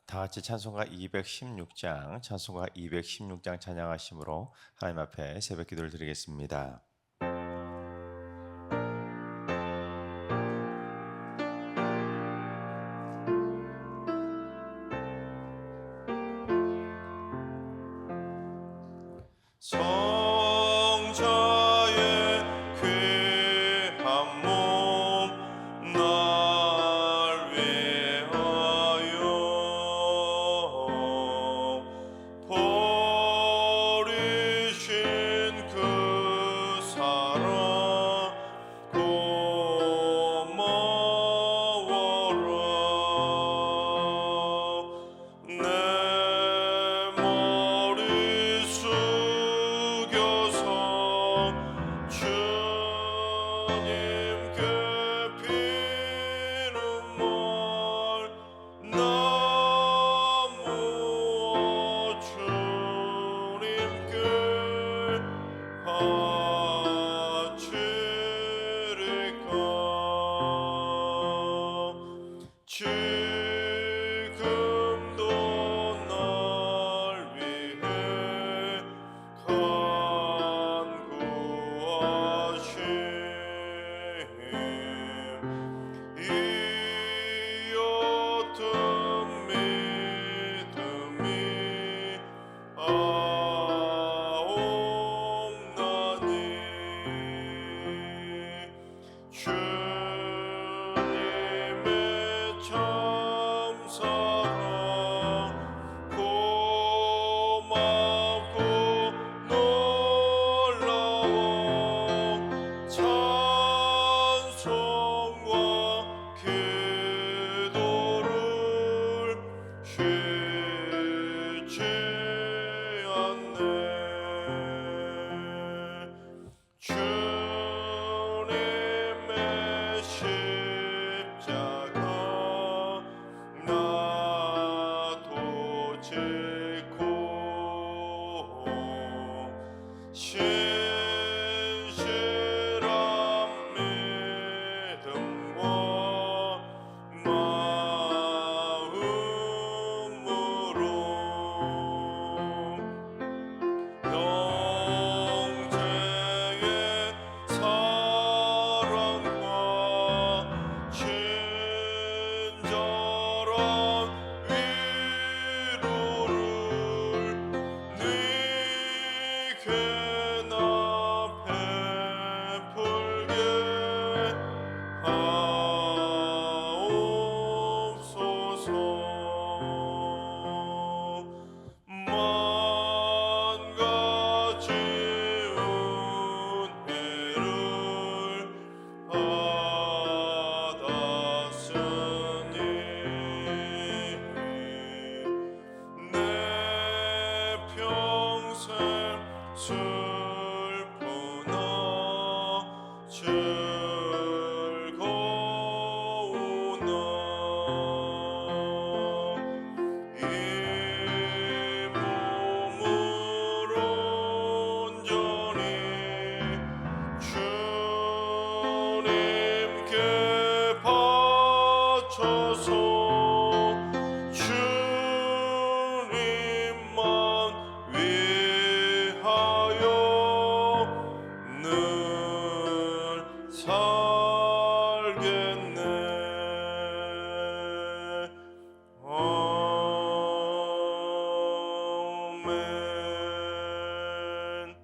다 같이 찬송가 216장 찬양하심으로 하나님 앞에 새벽 기도를 드리겠습니다. 성자의 귀한 몸 날 위하여 버리신 그 사랑 고마워라. 내 머리 숙여서 주님께 피눈물 나무어 주님께 바치리까. 지금도 날 위해 간구하심 이 옅은 믿음이 아옵나니 주님의 참 사랑 고맙고 놀라워 찬송과 기도를 쉬지 않네. 주님의 십자가 나도 지고 신실한 믿음과 마음으로 영생의 사랑과 친절한 위로를 네게 나 베풀게 하옵소서. 만 가지 은혜를 받았으니 내 평생 슬프나 즐거우나 이 몸을 온전히 주님께 바쳐서 주님만 위하여 늘 살겠네. 아멘.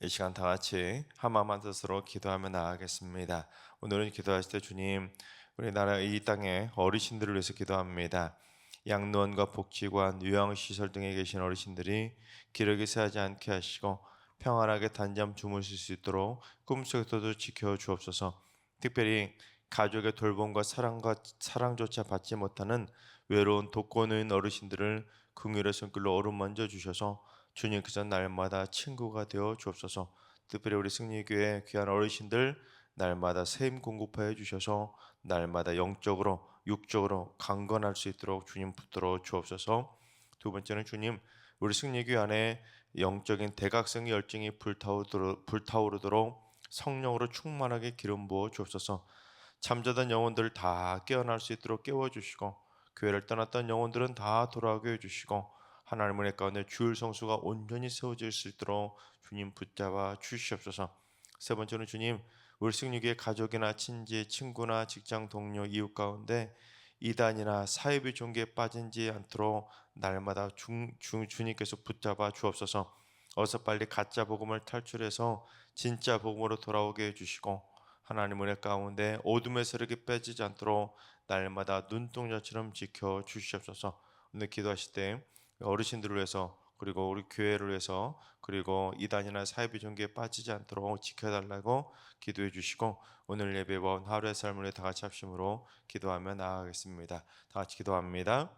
이 시간 다 같이 한마음 한 뜻으로 기도하며 나아가겠습니다. 오늘은 기도하실 때 주님, 우리나라 이 땅의 어르신들을 위해서 기도합니다. 양로원과 복지관, 요양시설 등에 계신 어르신들이 기력이 쇠하지 않게 하시고 평안하게 단잠 주무실 수 있도록 꿈속에서도 지켜 주옵소서. 특별히 가족의 돌봄과 사랑조차 받지 못하는 외로운 독거노인 어르신들을 긍휼의 손길로 어루만져 주셔서 주님께서 날마다 친구가 되어 주옵소서. 특별히 우리 승리교회 귀한 어르신들 날마다 세임 공급하여 주셔서 날마다 영적으로 육적으로 강건할 수 있도록 주님 붙들어 주옵소서. 두 번째는 주님, 우리 승리교회 안에 영적인 대각성 열정이 불타오르도록 성령으로 충만하게 기름 부어 주옵소서. 잠자던 영혼들을 다 깨어날 수 있도록 깨워주시고 교회를 떠났던 영혼들은 다 돌아오게 해주시고 하나님 은혜 가운데 주일 성수가 온전히 세워질 수 있도록 주님 붙잡아 주시옵소서. 세 번째는 주님, 우리 승리교회 가족이나 친지, 친구나 직장 동료, 이웃 가운데 이단이나 사이비 종교에 빠지지 않도록 날마다 주님께서 붙잡아 주옵소서. 어서 빨리 가짜 복음을 탈출해서 진짜 복음으로 돌아오게 해주시고 하나님 은혜 가운데 어둠의 세력이 빠지지 않도록 날마다 눈동자처럼 지켜 주시옵소서. 오늘 기도하실 때 어르신들을 위해서 그리고 우리 교회를 위해서 그리고 이단이나 사이비 종교에 빠지지 않도록 지켜달라고 기도해 주시고 오늘 예배 본 하루의 삶을 다 같이 합심으로 기도하며 나아가겠습니다. 다 같이 기도합니다.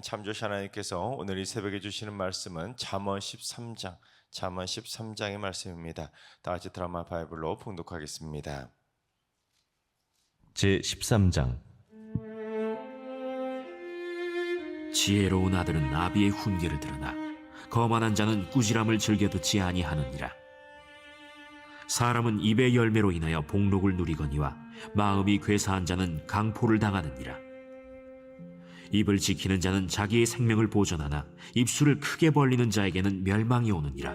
참조시 하나님께서 오늘 이 새벽에 주시는 말씀은 잠언 13장의 말씀입니다. 다 같이 드라마 바이블로 봉독하겠습니다. 제13장. 지혜로운 아들은 나비의 훈계를 들으나 거만한 자는 꾸지람을 즐겨 듣지 아니하느니라. 사람은 입의 열매로 인하여 복록을 누리거니와 마음이 괴사한 자는 강포를 당하느니라. 입을 지키는 자는 자기의 생명을 보존하나 입술을 크게 벌리는 자에게는 멸망이 오느니라.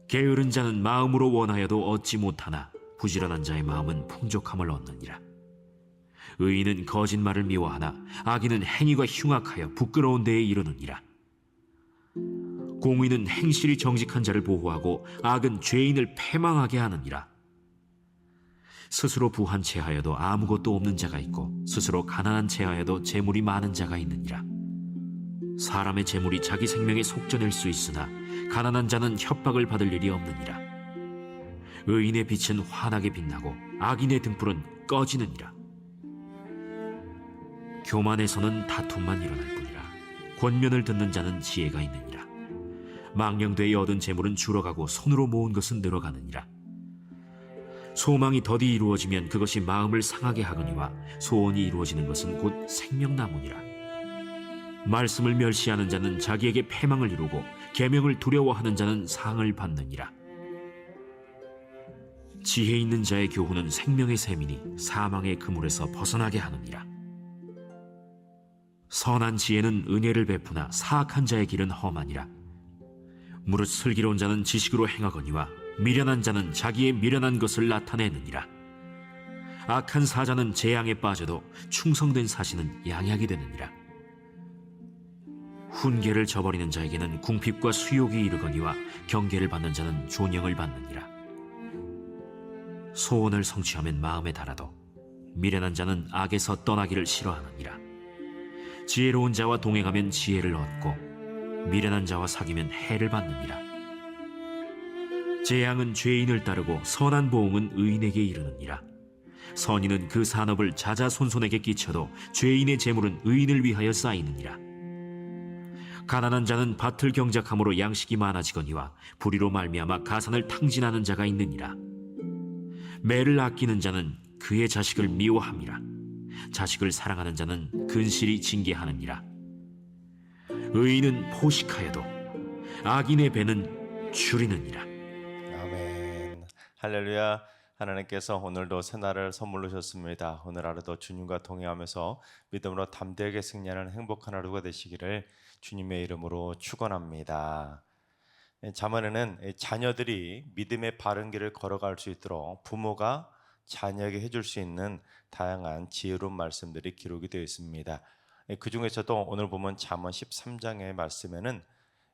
게으른 자는 마음으로 원하여도 얻지 못하나 부지런한 자의 마음은 풍족함을 얻느니라. 의인은 거짓말을 미워하나 악인은 행위가 흉악하여 부끄러운 데에 이르느니라. 공의는 행실이 정직한 자를 보호하고 악은 죄인을 패망하게 하느니라. 스스로 부한 채하여도 아무것도 없는 자가 있고 스스로 가난한 채하여도 재물이 많은 자가 있느니라. 사람의 재물이 자기 생명에 속전일 수 있으나 가난한 자는 협박을 받을 일이 없느니라. 의인의 빛은 환하게 빛나고 악인의 등불은 꺼지느니라. 교만에서는 다툼만 일어날 뿐이라. 권면을 듣는 자는 지혜가 있느니라. 망령되이 얻은 재물은 줄어가고 손으로 모은 것은 늘어가느니라. 소망이 더디 이루어지면 그것이 마음을 상하게 하거니와 소원이 이루어지는 것은 곧 생명나무니라. 말씀을 멸시하는 자는 자기에게 패망을 이루고 계명을 두려워하는 자는 상을 받느니라. 지혜 있는 자의 교훈은 생명의 샘이니 사망의 그물에서 벗어나게 하느니라. 선한 지혜는 은혜를 베푸나 사악한 자의 길은 험하니라. 무릇 슬기로운 자는 지식으로 행하거니와 미련한 자는 자기의 미련한 것을 나타내느니라. 악한 사자는 재앙에 빠져도 충성된 사신은 양약이 되느니라. 훈계를 저버리는 자에게는 궁핍과 수욕이 이르거니와 경계를 받는 자는 존영을 받느니라. 소원을 성취하면 마음에 달아도 미련한 자는 악에서 떠나기를 싫어하느니라. 지혜로운 자와 동행하면 지혜를 얻고 미련한 자와 사귀면 해를 받느니라. 재앙은 죄인을 따르고 선한 보응은 의인에게 이르느니라. 선인은 그 산업을 자자손손에게 끼쳐도 죄인의 재물은 의인을 위하여 쌓이느니라. 가난한 자는 밭을 경작함으로 양식이 많아지거니와 불의로 말미암아 가산을 탕진하는 자가 있느니라. 매를 아끼는 자는 그의 자식을 미워함이라. 자식을 사랑하는 자는 근실이 징계하느니라. 의인은 포식하여도 악인의 배는 줄이느니라. 아멘. 할렐루야. 하나님께서 오늘도 새날을 선물로 주셨습니다. 오늘 하루도 주님과 동행하면서 믿음으로 담대하게 승리하는 행복한 하루가 되시기를 주님의 이름으로 축원합니다. 잠언에는 자녀들이 믿음의 바른 길을 걸어갈 수 있도록 부모가 자녀에게 해줄 수 있는 다양한 지혜로운 말씀들이 기록이 되어 있습니다. 그 중에서도 오늘 보면 잠언 13장의 말씀에는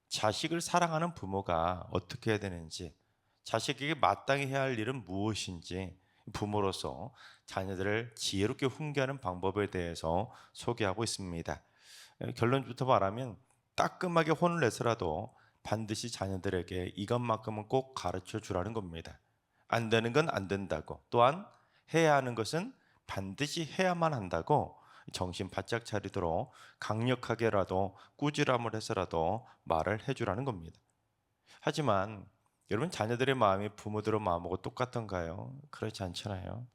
자식을 사랑하는 부모가 어떻게 해야 되는지, 자식에게 마땅히 해야 할 일은 무엇인지 부모로서 자녀들을 지혜롭게 훈계하는 방법에 대해서 소개하고 있습니다. 결론부터 말하면 따끔하게 혼을 내서라도 반드시 자녀들에게 이것만큼은 꼭 가르쳐 주라는 겁니다. 안 되는 건 안 된다고, 또한 해야 하는 것은 반드시 해야만 한다고 정신 바짝 차리도록 강력하게라도 꾸지람을 해서라도 말을 해주라는 겁니다. 하지만 여러분, 자녀들의 마음이 부모들의 마음하고 똑같던가요? 그렇지 않잖아요.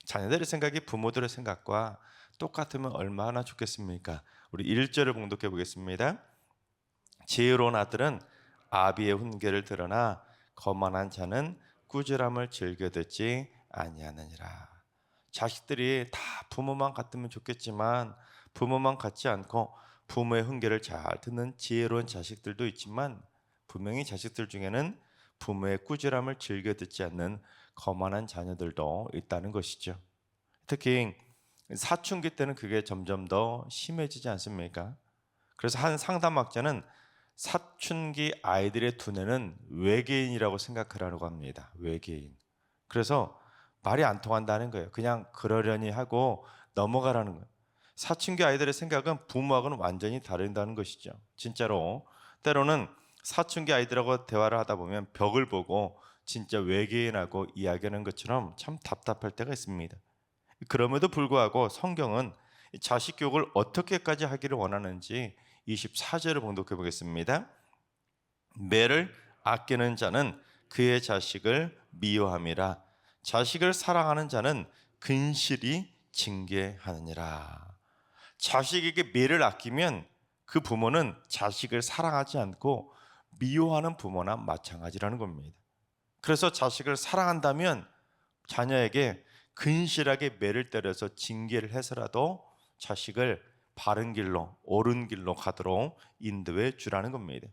자녀들의 생각이 부모들의 생각과 똑같으면 얼마나 좋겠습니까? 우리 1절을 봉독해 보겠습니다. 지혜로운 아들은 아비의 훈계를 들으나 거만한 자는 꾸지람을 즐겨 듣지 아니하느니라. 자식들이 다 부모만 같으면 좋겠지만 부모만 같지 않고 부모의 훈계를 잘 듣는 지혜로운 자식들도 있지만 분명히 자식들 중에는 부모의 꾸지람을 즐겨 듣지 않는 거만한 자녀들도 있다는 것이죠. 특히 사춘기 때는 그게 점점 더 심해지지 않습니까? 그래서 한 상담학자는 사춘기 아이들의 두뇌는 외계인이라고 생각하라고 합니다. 외계인. 그래서 말이 안 통한다는 거예요. 그냥 그러려니 하고 넘어가라는 거예요. 사춘기 아이들의 생각은 부모하고는 완전히 다른다는 것이죠. 진짜로 때로는 사춘기 아이들하고 대화를 하다 보면 벽을 보고 진짜 외계인하고 이야기하는 것처럼 참 답답할 때가 있습니다. 그럼에도 불구하고 성경은 자식 교육을 어떻게까지 하기를 원하는지 24절을 봉독해 보겠습니다. 매를 아끼는 자는 그의 자식을 미워함이라. 자식을 사랑하는 자는 근실이 징계하느니라. 자식에게 매를 아끼면 그 부모는 자식을 사랑하지 않고 미워하는 부모나 마찬가지라는 겁니다. 그래서 자식을 사랑한다면 자녀에게 근실하게 매를 때려서 징계를 해서라도 자식을 바른 길로, 옳은 길로 가도록 인도해 주라는 겁니다.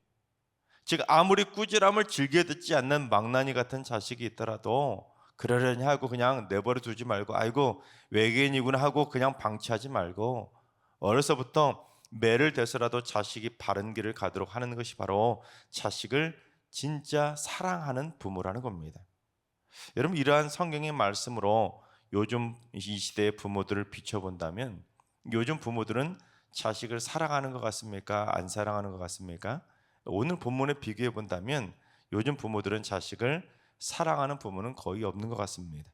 즉 아무리 꾸지람을 즐겨 듣지 않는 망나니 같은 자식이 있더라도 그러려니 하고 그냥 내버려 두지 말고 아이고 외계인이구나 하고 그냥 방치하지 말고 어려서부터 매를 대서라도 자식이 바른 길을 가도록 하는 것이 바로 자식을 진짜 사랑하는 부모라는 겁니다. 여러분, 이러한 성경의 말씀으로 요즘 이 시대의 부모들을 비춰본다면 요즘 부모들은 자식을 사랑하는 것 같습니까? 안 사랑하는 것 같습니까? 오늘 본문에 비교해 본다면 요즘 부모들은 자식을 사랑하는 부모는 거의 없는 것 같습니다.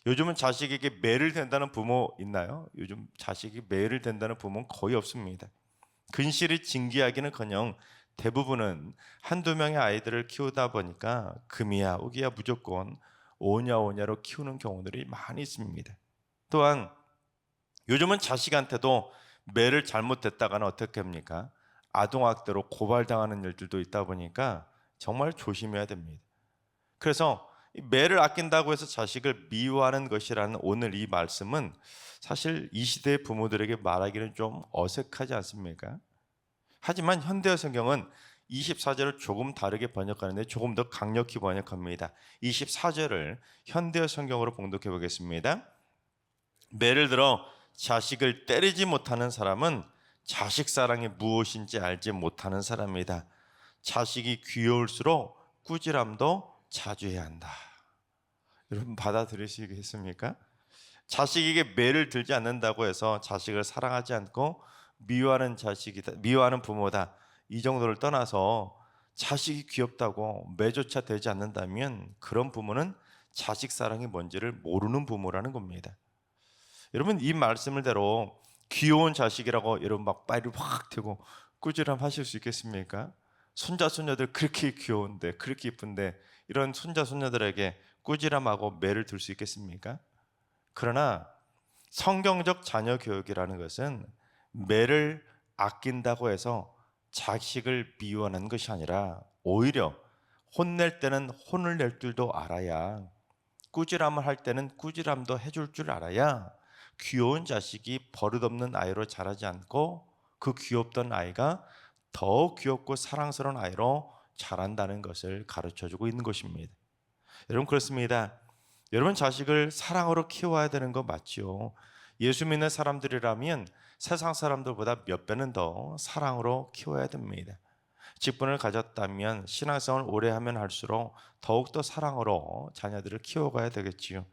요즘은 자식에게 매를 댄다는 부모 있나요? 요즘 자식이 매를 댄다는 부모는 거의 없습니다. 근실이 징계하기는커녕 대부분은 한두 명의 아이들을 키우다 보니까 금이야 오기야 무조건 오냐 오냐로 키우는 경우들이 많이 있습니다. 또한 요즘은 자식한테도 매를 잘못했다가는 어떻게 합니까? 아동학대로 고발당하는 일들도 있다 보니까 정말 조심해야 됩니다. 그래서 이 매를 아낀다고 해서 자식을 미워하는 것이라는 오늘 이 말씀은 사실 이 시대의 부모들에게 말하기는 좀 어색하지 않습니까? 하지만 현대어 성경은 24절을 조금 다르게 번역하는데 조금 더 강력히 번역합니다. 24절을 현대어 성경으로 봉독해 보겠습니다. 예를 들어 자식을 때리지 못하는 사람은 자식 사랑이 무엇인지 알지 못하는 사람이다. 자식이 귀여울수록 꾸지람도 자주 해야 한다. 여러분 받아들이시겠습니까? 자식에게 매를 들지 않는다고 해서 자식을 사랑하지 않고 미워하는 부모다. 이 정도를 떠나서 자식이 귀엽다고 매조차 되지 않는다면 그런 부모는 자식 사랑이 뭔지를 모르는 부모라는 겁니다. 여러분 이 말씀을 대로 귀여운 자식이라고 여러분 막 빨리 확 대고 꾸지람 하실 수 있겠습니까? 손자 손녀들 그렇게 귀여운데 그렇게 이쁜데 이런 손자 손녀들에게 꾸지람하고 매를 들 수 있겠습니까? 그러나 성경적 자녀 교육이라는 것은 매를 아낀다고 해서 자식을 미워하는 것이 아니라 오히려 혼낼 때는 혼을 낼 줄도 알아야 꾸지람을 할 때는 꾸지람도 해줄 줄 알아야 귀여운 자식이 버릇없는 아이로 자라지 않고 그 귀엽던 아이가 더 귀엽고 사랑스러운 아이로 자란다는 것을 가르쳐주고 있는 것입니다. 여러분 그렇습니다. 여러분 자식을 사랑으로 키워야 되는 거 맞지요? 예수 믿는 사람들이라면 세상 사람들보다 몇 배는 더 사랑으로 키워야 됩니다. 직분을 가졌다면 신앙생활을 오래 하면 할수록 더욱더 사랑으로 자녀들을 키워가야 되겠지요.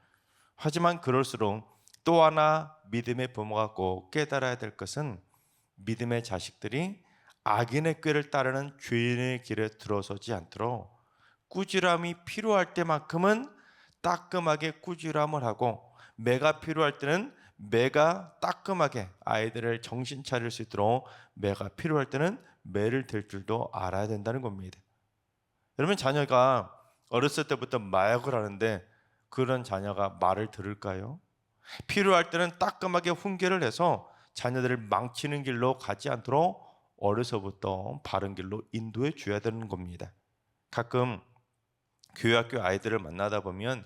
하지만 그럴수록 또 하나 믿음의 부모가 꼭 깨달아야 될 것은 믿음의 자식들이 악인의 꾀를 따르는 죄인의 길에 들어서지 않도록 꾸지람이 필요할 때만큼은 따끔하게 꾸지람을 하고 매가 필요할 때는 매가 따끔하게 아이들을 정신 차릴 수 있도록 매가 필요할 때는 매를 들 줄도 알아야 된다는 겁니다. 여러분 자녀가 어렸을 때부터 마약을 하는데 그런 자녀가 말을 들을까요? 필요할 때는 따끔하게 훈계를 해서 자녀들을 망치는 길로 가지 않도록 어려서부터 바른 길로 인도해 줘야 되는 겁니다. 가끔 교회학교 아이들을 만나다 보면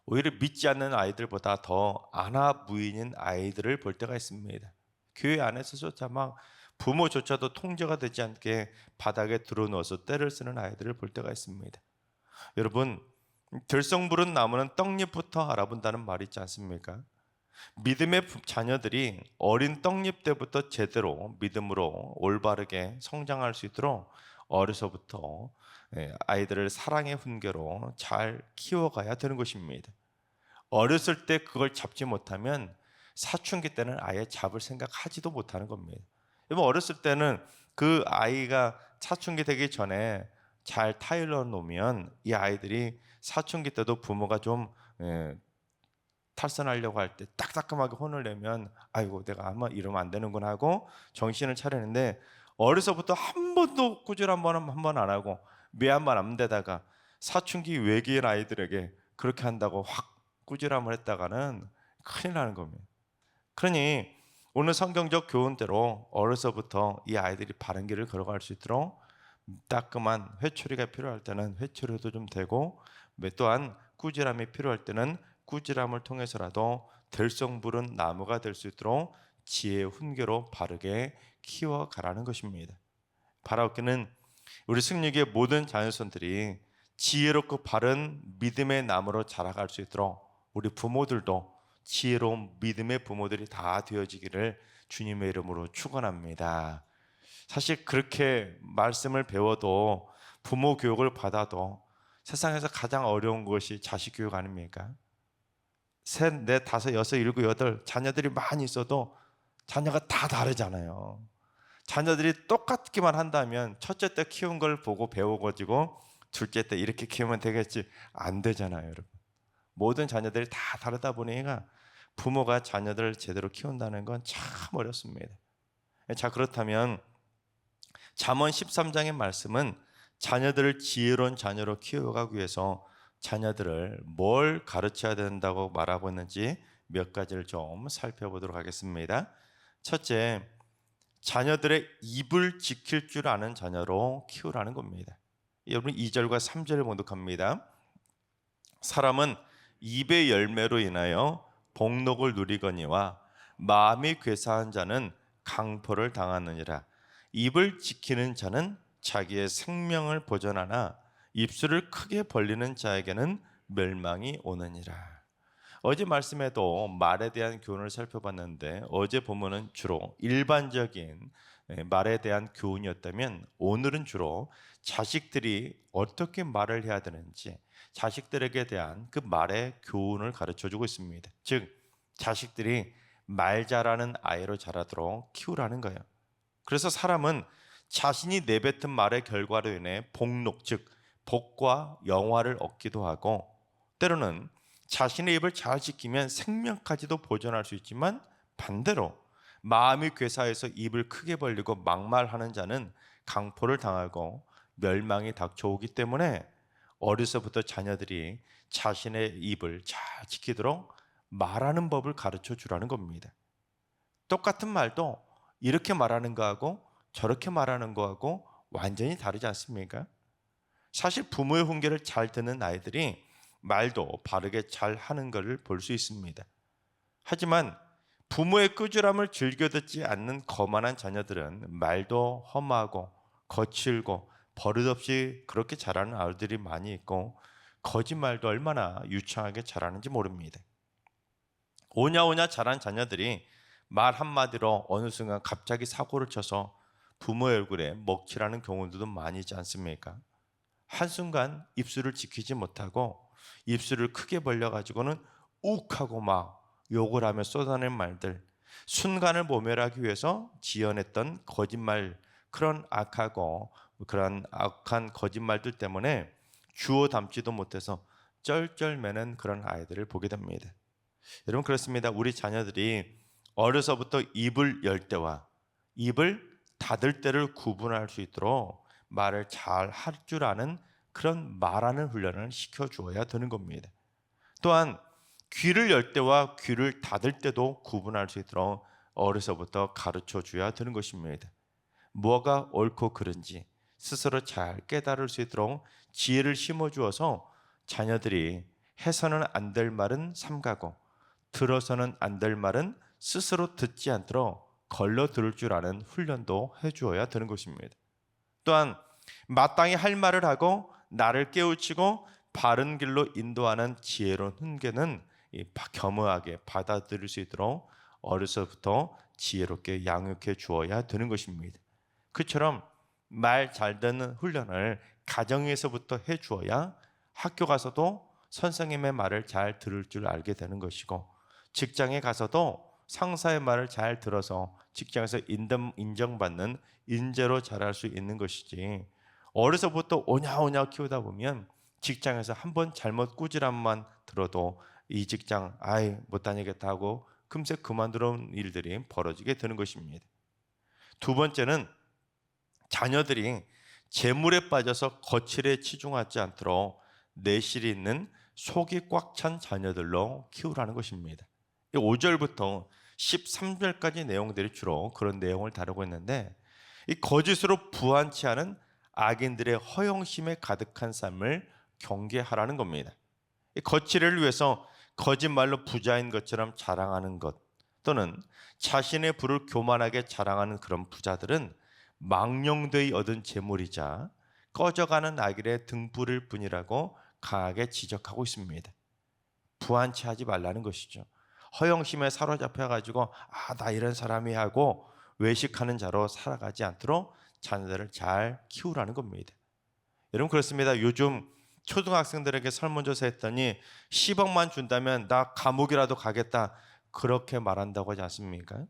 오히려 믿지 않는 아이들보다 더 아나무인인 아이들을 볼 때가 있습니다. 교회 안에서조차 막 부모조차도 통제가 되지 않게 바닥에 드러누워서 때를 쓰는 아이들을 볼 때가 있습니다. 여러분 들성 부른 나무는 떡잎부터 알아본다는 말이 있지 않습니까? 믿음의 자녀들이 어린 떡잎 때부터 제대로 믿음으로 올바르게 성장할 수 있도록 어려서부터 아이들을 사랑의 훈계로 잘 키워가야 되는 것입니다. 어렸을 때 그걸 잡지 못하면 사춘기 때는 아예 잡을 생각하지도 못하는 겁니다. 여러분 어렸을 때는 그 아이가 사춘기 되기 전에 잘 타일러 놓으면 이 아이들이 사춘기 때도 부모가 좀 탈선하려고 할 때 따끔하게 혼을 내면 아이고 내가 아마 이러면 안 되는구나 하고 정신을 차리는데 어려서부터 한 번도 꾸지람 한 번 안 하고 매 한 번 안 대다가 사춘기 외계인 아이들에게 그렇게 한다고 확 꾸지람을 했다가는 큰일 나는 겁니다. 그러니 오늘 성경적 교훈대로 어려서부터 이 아이들이 바른 길을 걸어갈 수 있도록 따끔한 회초리가 필요할 때는 회초리도 좀 되고 또한 꾸지람이 필요할 때는 꾸지람을 통해서라도 들성 부른 나무가 될 수 있도록 지혜의 훈계로 바르게 키워가라는 것입니다. 바라옵기는 우리 승리교의 모든 자녀손들이 지혜롭고 바른 믿음의 나무로 자라갈 수 있도록 우리 부모들도 지혜로운 믿음의 부모들이 다 되어지기를 주님의 이름으로 축원합니다. 사실 그렇게 말씀을 배워도 부모 교육을 받아도 세상에서 가장 어려운 것이 자식 교육 아닙니까? 셋, 넷, 다섯, 여섯, 일곱, 여덟 자녀들이 많이 있어도 자녀가 다 다르잖아요. 자녀들이 똑같기만 한다면 첫째 때 키운 걸 보고 배워가지고 둘째 때 이렇게 키우면 되겠지, 안 되잖아요, 여러분. 모든 자녀들이 다 다르다 보니까 부모가 자녀들을 제대로 키운다는 건 참 어렵습니다. 자, 그렇다면 잠언 13장의 말씀은 자녀들을 지혜로운 자녀로 키워가기 위해서 자녀들을 뭘 가르쳐야 된다고 말하고 있는지 몇 가지를 좀 살펴보도록 하겠습니다. 첫째, 자녀들의 입을 지킬 줄 아는 자녀로 키우라는 겁니다. 여러분 2절과 3절을 봉독합니다. 사람은 입의 열매로 인하여 복록을 누리거니와 마음이 괴사한 자는 강포를 당하느니라. 입을 지키는 자는 자기의 생명을 보존하나 입술을 크게 벌리는 자에게는 멸망이 오느니라. 어제 말씀에도 말에 대한 교훈을 살펴봤는데 어제 본문은 주로 일반적인 말에 대한 교훈이었다면 오늘은 주로 자식들이 어떻게 말을 해야 되는지 자식들에게 대한 그 말의 교훈을 가르쳐주고 있습니다. 즉 자식들이 말 잘하는 아이로 자라도록 키우라는 거예요. 그래서 사람은 자신이 내뱉은 말의 결과로 인해 복록, 즉 복과 영화를 얻기도 하고 때로는 자신의 입을 잘 지키면 생명까지도 보존할 수 있지만 반대로 마음이 괴사해서 입을 크게 벌리고 막말하는 자는 강포를 당하고 멸망이 닥쳐오기 때문에 어려서부터 자녀들이 자신의 입을 잘 지키도록 말하는 법을 가르쳐 주라는 겁니다. 똑같은 말도 이렇게 말하는 거하고 저렇게 말하는 거하고 완전히 다르지 않습니까? 사실 부모의 훈계를 잘 듣는 아이들이 말도 바르게 잘 하는 것을 볼 수 있습니다. 하지만 부모의 꾸지람을 즐겨 듣지 않는 거만한 자녀들은 말도 험하고 거칠고 버릇없이 그렇게 자라는 아이들이 많이 있고 거짓말도 얼마나 유창하게 자라는지 모릅니다. 오냐오냐 자란 자녀들이 말 한마디로 어느 순간 갑자기 사고를 쳐서 부모의 얼굴에 먹칠하는 경우들도 많이 있지 않습니까? 한순간 입술을 지키지 못하고 입술을 크게 벌려가지고는 욱하고 막 욕을 하며 쏟아낸 말들, 순간을 모멸하기 위해서 지어냈던 거짓말, 그런 악하고 그런 악한 거짓말들 때문에 주워 담지도 못해서 쩔쩔매는 그런 아이들을 보게 됩니다. 여러분 그렇습니다. 우리 자녀들이 어려서부터 입을 열 때와 입을 닫을 때를 구분할 수 있도록 말을 잘 할 줄 아는 그런 말하는 훈련을 시켜주어야 되는 겁니다. 또한 귀를 열 때와 귀를 닫을 때도 구분할 수 있도록 어려서부터 가르쳐줘야 되는 것입니다. 뭐가 옳고 그른지 스스로 잘 깨달을 수 있도록 지혜를 심어주어서 자녀들이 해서는 안 될 말은 삼가고 들어서는 안 될 말은 스스로 듣지 않도록 걸러 들을 줄 아는 훈련도 해주어야 되는 것입니다. 또한 마땅히 할 말을 하고 나를 깨우치고 바른 길로 인도하는 지혜로운 훈계는 겸허하게 받아들일 수 있도록 어려서부터 지혜롭게 양육해 주어야 되는 것입니다. 그처럼 말 잘 듣는 훈련을 가정에서부터 해 주어야 학교 가서도 선생님의 말을 잘 들을 줄 알게 되는 것이고 직장에 가서도 상사의 말을 잘 들어서 직장에서 인정받는 인재로 자랄 수 있는 것이지, 어려서부터 오냐오냐 키우다 보면 직장에서 한번 잘못 꾸지람만 들어도 이 직장 못 다니겠다 하고 금세 그만두는 일들이 벌어지게 되는 것입니다. 두 번째는 자녀들이 재물에 빠져서 거칠에 치중하지 않도록 내실이 있는 속이 꽉 찬 자녀들로 키우라는 것입니다. 5절부터 13절까지 내용들이 주로 그런 내용을 다루고 있는데, 이 거짓으로 부한치 않은 악인들의 허영심에 가득한 삶을 경계하라는 겁니다. 이 거칠을 위해서 거짓말로 부자인 것처럼 자랑하는 것, 또는 자신의 부를 교만하게 자랑하는 그런 부자들은 망령되이 얻은 재물이자 꺼져가는 아기의 등불일 뿐이라고 강하게 지적하고 있습니다. 부한치 하지 말라는 것이죠. 허영심에 사로잡혀가지고 나 이런 사람이 하고 외식하는 자로 살아가지 않도록 자녀들을 잘 키우라는 겁니다. 여러분 그렇습니다. 요즘 초등학생들에게 설문조사 했더니 10억만 준다면 나 감옥이라도 가겠다 그렇게 말한다고 하지 않습니까?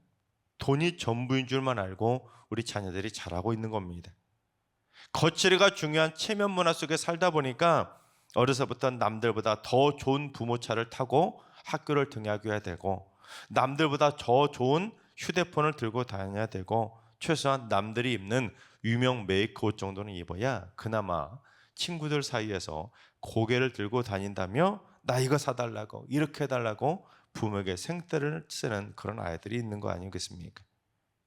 돈이 전부인 줄만 알고 우리 자녀들이 자라고 있는 겁니다. 거칠이가 중요한 체면 문화 속에 살다 보니까 어려서부터 남들보다 더 좋은 부모 차를 타고 학교를 등하교해야 되고 남들보다 더 좋은 휴대폰을 들고 다녀야 되고 최소한 남들이 입는 유명 메이크 옷 정도는 입어야 그나마 친구들 사이에서 고개를 들고 다닌다며 나 이거 사달라고 이렇게 해달라고 부모에게 생떼를 쓰는 그런 아이들이 있는 거 아니겠습니까?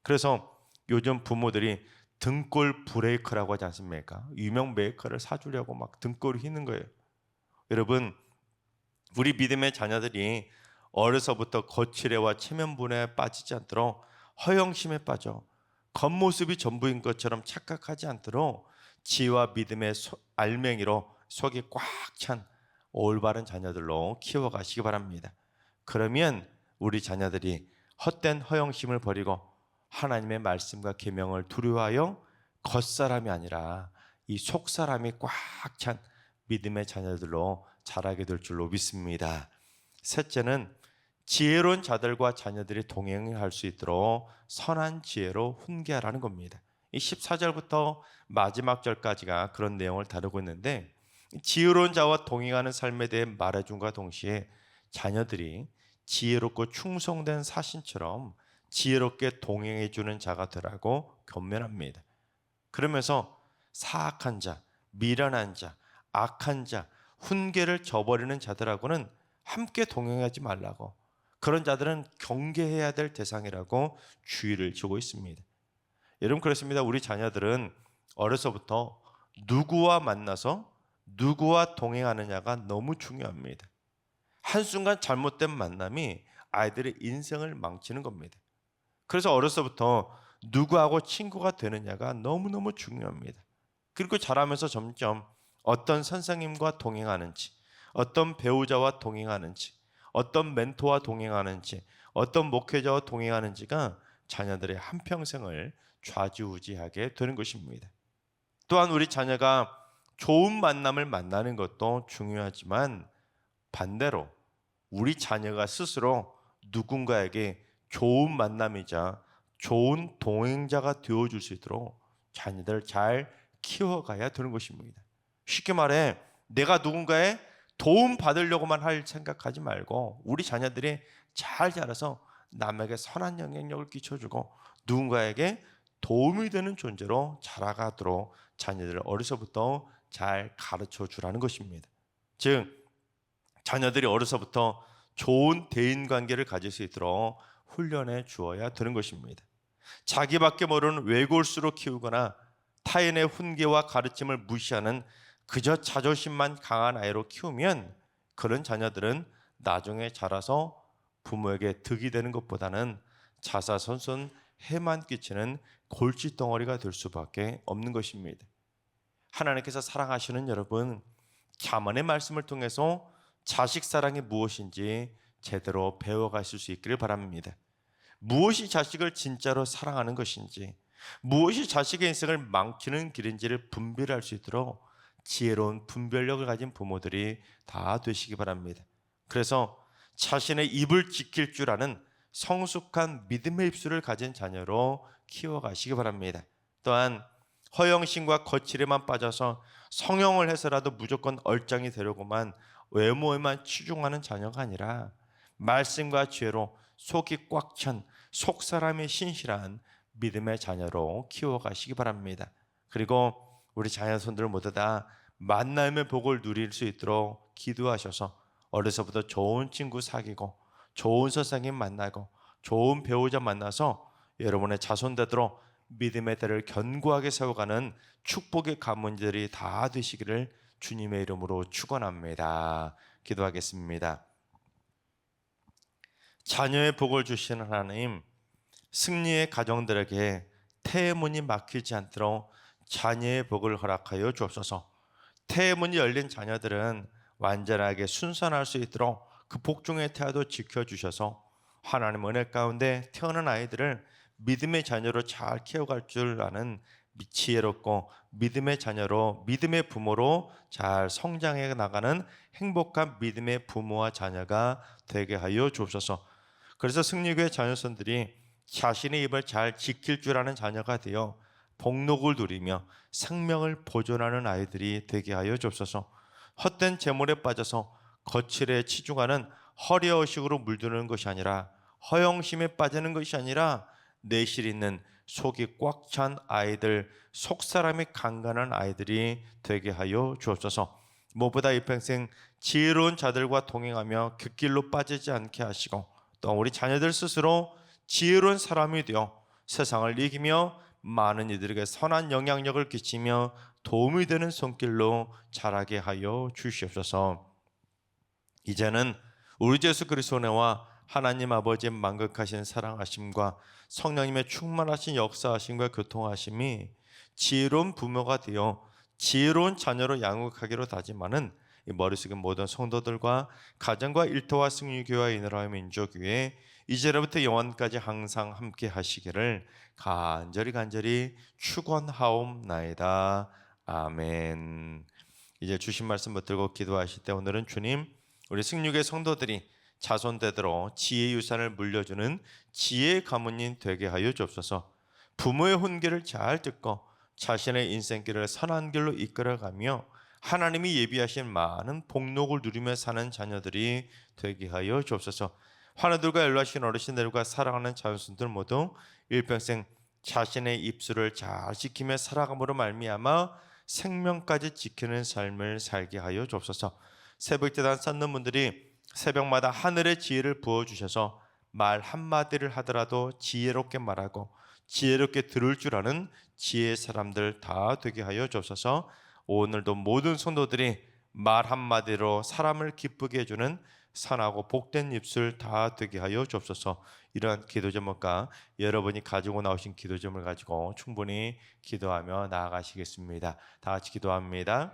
그래서 요즘 부모들이 등골 브레이크라고 하지 않습니까? 유명 메이커를 사주려고 막 등골을 휘는 거예요. 여러분 우리 믿음의 자녀들이 어려서부터 거칠애와 체면분해에 빠지지 않도록 허영심에 빠져 겉모습이 전부인 것처럼 착각하지 않도록 지혜와 믿음의 알맹이로 속이 꽉 찬 올바른 자녀들로 키워가시기 바랍니다. 그러면 우리 자녀들이 헛된 허영심을 버리고 하나님의 말씀과 계명을 두려워하여 겉사람이 아니라 이 속사람이 꽉 찬 믿음의 자녀들로 자라게 될 줄로 믿습니다. 셋째는 지혜로운 자들과 자녀들이 동행할 수 있도록 선한 지혜로 훈계하라는 겁니다. 이 14절부터 마지막 절까지가 그런 내용을 다루고 있는데 지혜로운 자와 동행하는 삶에 대해 말해준과 동시에 자녀들이 지혜롭고 충성된 사신처럼 지혜롭게 동행해주는 자가 되라고 권면합니다. 그러면서 사악한 자, 미련한 자, 악한 자, 훈계를 저버리는 자들하고는 함께 동행하지 말라고, 그런 자들은 경계해야 될 대상이라고 주의를 주고 있습니다. 여러분 그렇습니다. 우리 자녀들은 어려서부터 누구와 만나서 누구와 동행하느냐가 너무 중요합니다. 한순간 잘못된 만남이 아이들의 인생을 망치는 겁니다. 그래서 어려서부터 누구하고 친구가 되느냐가 너무너무 중요합니다. 그리고 자라면서 점점 어떤 선생님과 동행하는지, 어떤 배우자와 동행하는지, 어떤 멘토와 동행하는지, 어떤 목회자와 동행하는지가 자녀들의 한평생을 좌지우지하게 되는 것입니다. 또한 우리 자녀가 좋은 만남을 만나는 것도 중요하지만 반대로 우리 자녀가 스스로 누군가에게 좋은 만남이자 좋은 동행자가 되어줄 수 있도록 자녀들을 잘 키워가야 되는 것입니다. 쉽게 말해 내가 누군가의 도움 받으려고만 할 생각하지 말고 우리 자녀들이 잘 자라서 남에게 선한 영향력을 끼쳐주고 누군가에게 도움이 되는 존재로 자라가도록 자녀들을 어려서부터 잘 가르쳐 주라는 것입니다. 즉 자녀들이 어려서부터 좋은 대인관계를 가질 수 있도록 훈련해 주어야 되는 것입니다. 자기밖에 모르는 외골수로 키우거나 타인의 훈계와 가르침을 무시하는 그저 자존심만 강한 아이로 키우면 그런 자녀들은 나중에 자라서 부모에게 득이 되는 것보다는 자사손손 해만 끼치는 골칫덩어리가 될 수밖에 없는 것입니다. 하나님께서 사랑하시는 여러분, 자문의 말씀을 통해서 자식 사랑이 무엇인지 제대로 배워가실 수 있기를 바랍니다. 무엇이 자식을 진짜로 사랑하는 것인지, 무엇이 자식의 인생을 망치는 길인지를 분별할 수 있도록 지혜로운 분별력을 가진 부모들이 다 되시기 바랍니다. 그래서 자신의 입을 지킬 줄 아는 성숙한 믿음의 입술을 가진 자녀로 키워가시기 바랍니다. 또한 허영심과 거칠에만 빠져서 성형을 해서라도 무조건 얼짱이 되려고만 외모에만 치중하는 자녀가 아니라 말씀과 지혜로 속이 꽉 찬 속사람이 신실한 믿음의 자녀로 키워가시기 바랍니다. 그리고 우리 자녀손들 모두 다 만남의 복을 누릴 수 있도록 기도하셔서 어려서부터 좋은 친구 사귀고 좋은 선생님 만나고 좋은 배우자 만나서 여러분의 자손되도록 믿음의 대를 견고하게 세워가는 축복의 가문들이 다 되시기를 주님의 이름으로 축원합니다. 기도하겠습니다. 자녀의 복을 주시는 하나님, 승리의 가정들에게 태의 문이 막히지 않도록 자녀의 복을 허락하여 주옵소서. 태문이 열린 자녀들은 완전하게 순산할 수 있도록 그 복종의 태아도 지켜주셔서 하나님 은혜 가운데 태어난 아이들을 믿음의 자녀로 잘 키워갈 줄 아는 지혜롭고 믿음의 자녀로 믿음의 부모로 잘 성장해 나가는 행복한 믿음의 부모와 자녀가 되게 하여 주옵소서. 그래서 승리교회 자녀선들이 자신의 입을 잘 지킬 줄 아는 자녀가 되어 복록을 누리며 생명을 보존하는 아이들이 되게 하여 주옵소서. 헛된 재물에 빠져서 거칠에 치중하는 허례허식으로 물드는 것이 아니라 허영심에 빠지는 것이 아니라 내실 있는 속이 꽉 찬 아이들, 속사람이 강간한 아이들이 되게 하여 주옵소서. 무엇보다 이 평생 지혜로운 자들과 동행하며 그 길로 빠지지 않게 하시고 또 우리 자녀들 스스로 지혜로운 사람이 되어 세상을 이기며 많은 이들에게 선한 영향력을 끼치며 도움이 되는 손길로 자라게 하여 주시옵소서. 이제는 우리 주 예수 그리스도의 은혜와 하나님 아버지의 만극하신 사랑하심과 성령님의 충만하신 역사하심과 교통하심이 지혜로운 부모가 되어 지혜로운 자녀로 양육하기로 다짐하는 이 머릿속의 모든 성도들과 가정과 일터와 승리교회와 이나라의 민족교회 이제로부터 영원까지 항상 함께 하시기를 간절히 축원하옵나이다. 아멘. 이제 주신 말씀 붙들고 기도하실 때 오늘은 주님 우리 승리교회 성도들이 자손대대로 지혜 유산을 물려주는 지혜의 가문인 되게 하여 주옵소서. 부모의 훈계를 잘 듣고 자신의 인생길을 선한 길로 이끌어가며 하나님이 예비하신 많은 복록을 누리며 사는 자녀들이 되게 하여 주옵소서. 환우들과 연로하신 어르신들과 사랑하는 자손들 모두 일평생 자신의 입술을 잘 지키며 살아감으로 말미암아 생명까지 지키는 삶을 살게 하여 주옵소서. 새벽제단 쌓는 분들이 새벽마다 하늘의 지혜를 부어주셔서 말 한마디를 하더라도 지혜롭게 말하고 지혜롭게 들을 줄 아는 지혜의 사람들 다 되게 하여 주옵소서. 오늘도 모든 성도들이 말 한마디로 사람을 기쁘게 해주는 선하고 복된 입술 다 되게 하여 주옵소서. 이러한 기도 제목과 여러분이 가지고 나오신 기도 제목을 가지고 충분히 기도하며 나아가시겠습니다. 다 같이 기도합니다.